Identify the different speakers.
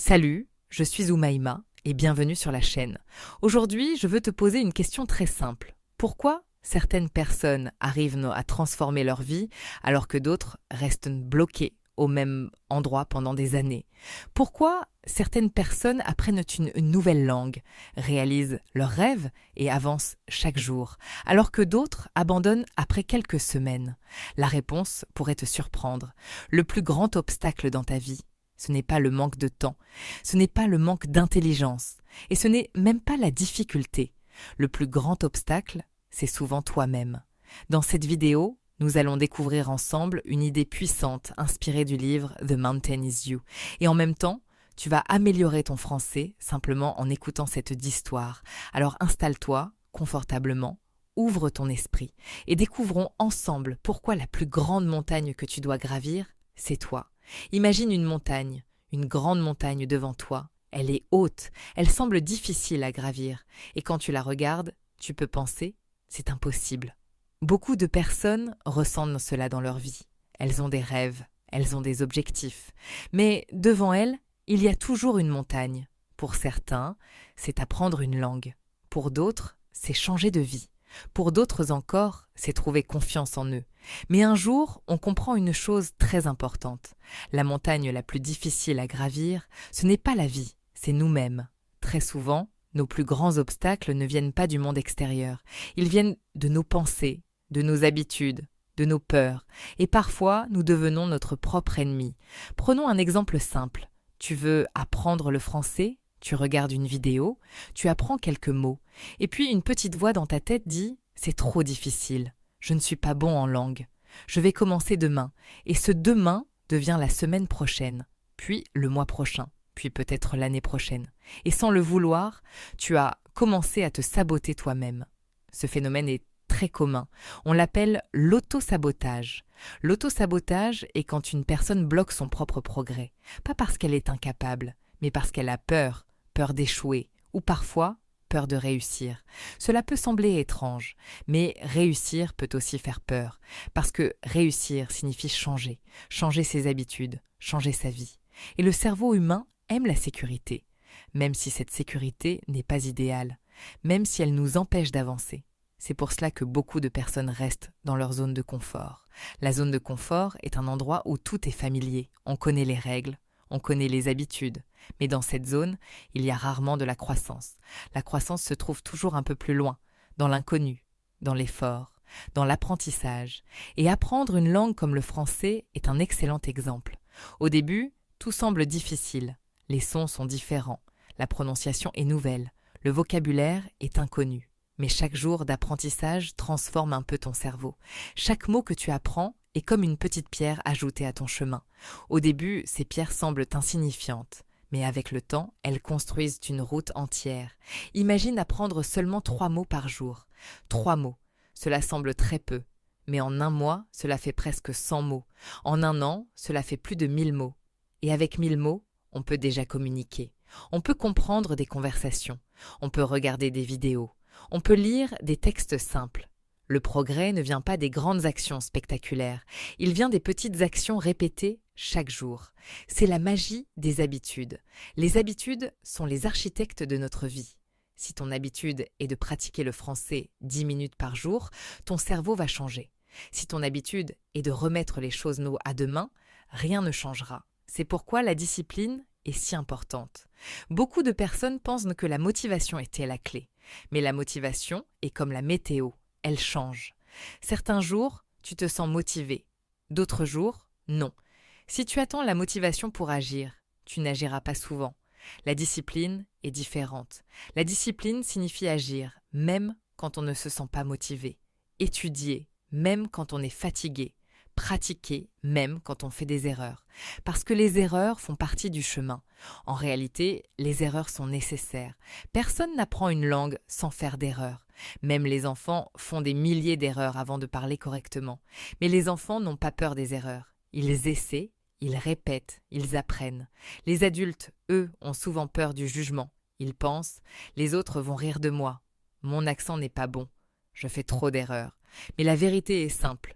Speaker 1: Salut, je suis Oumaima et bienvenue sur la chaîne. Aujourd'hui, je veux te poser une question très simple. Pourquoi certaines personnes arrivent à transformer leur vie alors que d'autres restent bloquées au même endroit pendant des années? Pourquoi certaines personnes apprennent une nouvelle langue, réalisent leurs rêves et avancent chaque jour, alors que d'autres abandonnent après quelques semaines? La réponse pourrait te surprendre. Le plus grand obstacle dans ta vie, ce n'est pas le manque de temps, ce n'est pas le manque d'intelligence, et ce n'est même pas la difficulté. Le plus grand obstacle, c'est souvent toi-même. Dans cette vidéo, nous allons découvrir ensemble une idée puissante inspirée du livre The Mountain is You. Et en même temps, tu vas améliorer ton français simplement en écoutant cette histoire. Alors installe-toi confortablement, ouvre ton esprit et découvrons ensemble pourquoi la plus grande montagne que tu dois gravir, c'est toi. Imagine une grande montagne devant toi. Elle est haute, elle semble difficile à gravir, et quand tu la regardes, tu peux penser, c'est impossible. Beaucoup de personnes ressentent cela dans leur vie. Elles ont des rêves, elles ont des objectifs, mais devant elles, il y a toujours une montagne. Pour certains, c'est apprendre une langue. Pour d'autres, c'est changer de vie. Pour d'autres encore, c'est trouver confiance en eux. Mais un jour, on comprend une chose très importante. La montagne la plus difficile à gravir, ce n'est pas la vie, c'est nous-mêmes. Très souvent, nos plus grands obstacles ne viennent pas du monde extérieur. Ils viennent de nos pensées, de nos habitudes, de nos peurs. Et parfois, nous devenons notre propre ennemi. Prenons un exemple simple. Tu veux apprendre le français ? Tu regardes une vidéo, tu apprends quelques mots, et puis une petite voix dans ta tête dit « c'est trop difficile, je ne suis pas bon en langue, je vais commencer demain », et ce demain devient la semaine prochaine, puis le mois prochain, puis peut-être l'année prochaine. Et sans le vouloir, tu as commencé à te saboter toi-même. Ce phénomène est très commun, on l'appelle l'auto-sabotage. L'auto-sabotage est quand une personne bloque son propre progrès, pas parce qu'elle est incapable, mais parce qu'elle a peur d'échouer, ou parfois peur de réussir. Cela peut sembler étrange, mais réussir peut aussi faire peur, parce que réussir signifie changer ses habitudes, changer sa vie. Et le cerveau humain aime la sécurité, même si cette sécurité n'est pas idéale, même si elle nous empêche d'avancer. C'est pour cela que beaucoup de personnes restent dans leur zone de confort. La zone de confort est un endroit où tout est familier, on connaît les règles, on connaît les habitudes, mais dans cette zone, il y a rarement de la croissance. La croissance se trouve toujours un peu plus loin, dans l'inconnu, dans l'effort, dans l'apprentissage. Et apprendre une langue comme le français est un excellent exemple. Au début, tout semble difficile. Les sons sont différents, la prononciation est nouvelle, le vocabulaire est inconnu. Mais chaque jour d'apprentissage transforme un peu ton cerveau. Chaque mot que tu apprends est comme une petite pierre ajoutée à ton chemin. Au début, ces pierres semblent insignifiantes, mais avec le temps, elles construisent une route entière. Imagine apprendre seulement 3 mots par jour. 3 mots, cela semble très peu, mais en un mois, cela fait presque 100 mots. En un an, cela fait plus de 1000 mots. Et avec 1000 mots, on peut déjà communiquer. On peut comprendre des conversations. On peut regarder des vidéos. On peut lire des textes simples. Le progrès ne vient pas des grandes actions spectaculaires, il vient des petites actions répétées chaque jour. C'est la magie des habitudes. Les habitudes sont les architectes de notre vie. Si ton habitude est de pratiquer le français 10 minutes par jour, ton cerveau va changer. Si ton habitude est de remettre les choses à demain, rien ne changera. C'est pourquoi la discipline est si importante. Beaucoup de personnes pensent que la motivation était la clé. Mais la motivation est comme la météo, elle change. Certains jours, tu te sens motivé. D'autres jours, non. Si tu attends la motivation pour agir, tu n'agiras pas souvent. La discipline est différente. La discipline signifie agir, même quand on ne se sent pas motivé. Étudier, même quand on est fatigué. Pratiquer, même quand on fait des erreurs. Parce que les erreurs font partie du chemin. En réalité, les erreurs sont nécessaires. Personne n'apprend une langue sans faire d'erreurs. Même les enfants font des milliers d'erreurs avant de parler correctement. Mais les enfants n'ont pas peur des erreurs. Ils essaient, ils répètent, ils apprennent. Les adultes, eux, ont souvent peur du jugement. Ils pensent « les autres vont rire de moi. Mon accent n'est pas bon. Je fais trop d'erreurs. » Mais la vérité est simple.